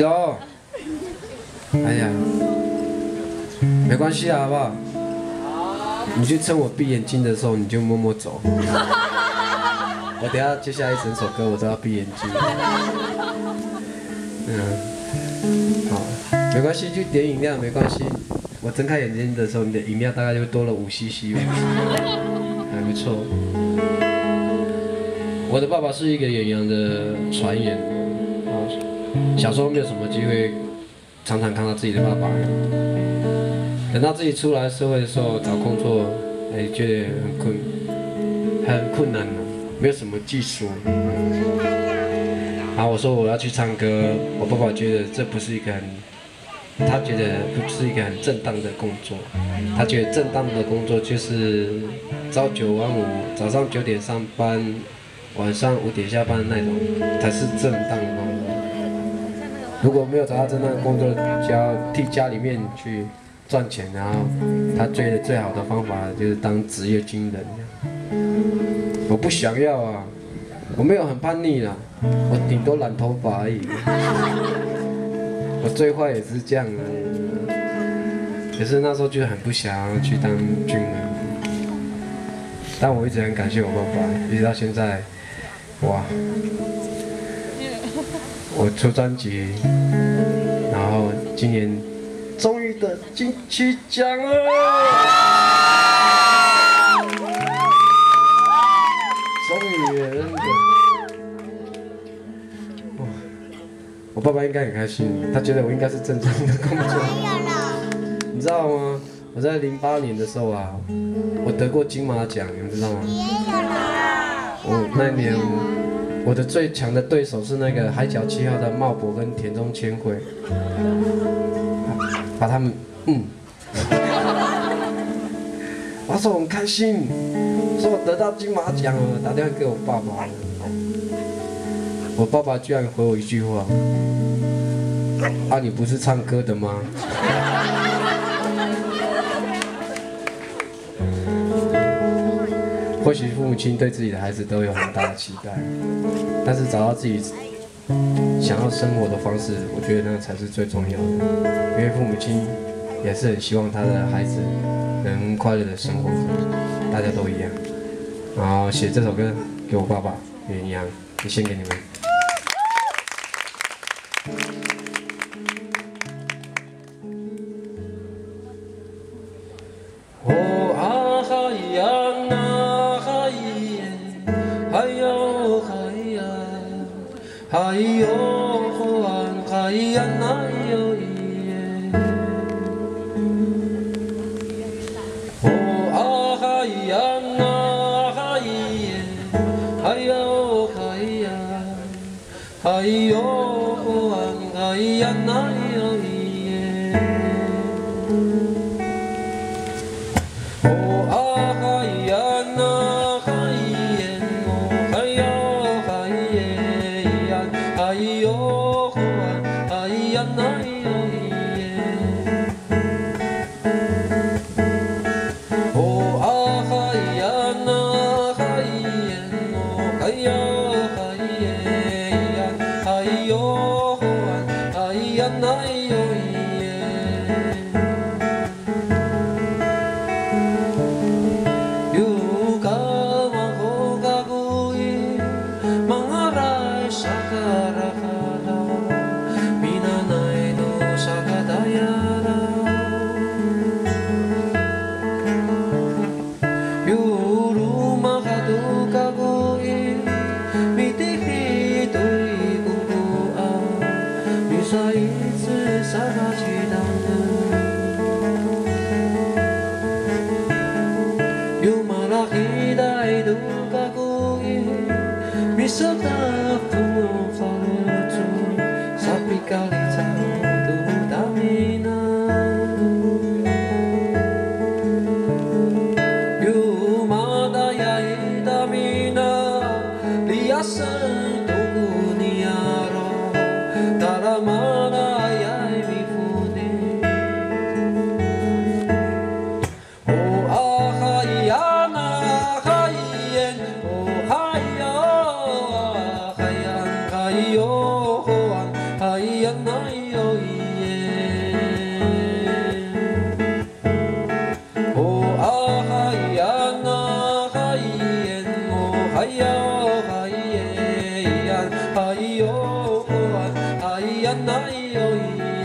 哟，哎呀，没关系啊，好不好？你就趁我闭眼睛的时候，你就默默走。我等下接下来一整首歌我都要闭眼睛。好，没关系，就点饮料没关系。我睁开眼睛的时候，你的饮料大概就多了5cc，还不错。我的爸爸是一个远洋的船员。 小时候没有什么机会常常看到自己的爸爸，等到自己出来社会的时候找工作，觉得很困难了，没有什么技术。然后我说我要去唱歌，我爸爸觉得这不是一个他觉得不是一个很正当的工作，他觉得正当的工作就是朝9晚5，早上9点上班，晚上5点下班那种才是正当的工作。 如果没有找到正当的工作，就要替家里面去赚钱，然后他觉得最好的方法就是当职业军人。我不想要啊，我没有很叛逆啦，我顶多染头发而已。我最坏也是这样而已。可是那时候就很不想要去当军人，但我一直很感谢我爸爸，一直到现在，哇！ 我出专辑，然后今年终于得金曲奖了，终于真的，我爸爸应该很开心，他觉得我应该是正常的工作。你知道吗？我在08年的时候啊，我得过金马奖，你们知道吗？我那年。 我的最强的对手是那个海角7号的茂博跟田中千惠，把他们我说我很开心，说我得到金马奖了，打电话给我爸爸，我爸爸居然回我一句话：啊，你不是唱歌的吗？或许父母亲对自己的孩子都有很大的期待，但是找到自己想要生活的方式，我觉得那才是最重要的。因为父母亲也是很希望他的孩子能快乐的生活着，大家都一样。然后写这首歌给我爸爸也一样，也献给你们。 哎呦，哎呀，哎呦耶！哦啊，哎呀，哎耶！哎呦，哎呀，哎呦，哎呀，哎呦耶！哦啊，哎呀，哎耶！哦，哎呦，哎耶！ 哎呦，哎呀，哎呦耶！哦啊，哎呀，哎耶！哦，哎呦，哎耶！哎呦，哎呀，哎呦耶！有个往后个故意，忙来啥个？ Bisa tak falutu sapi kali tu damina Yu mada ya damina liasa tu niaro taramana ya mi fudi Oh ah ya na hayen oh hayo 哎呀，哎哟咿耶，哦啊嗨呀那嗨耶，哦嗨呀嗨耶呀，嗨哟哦嗨呀那哟咿。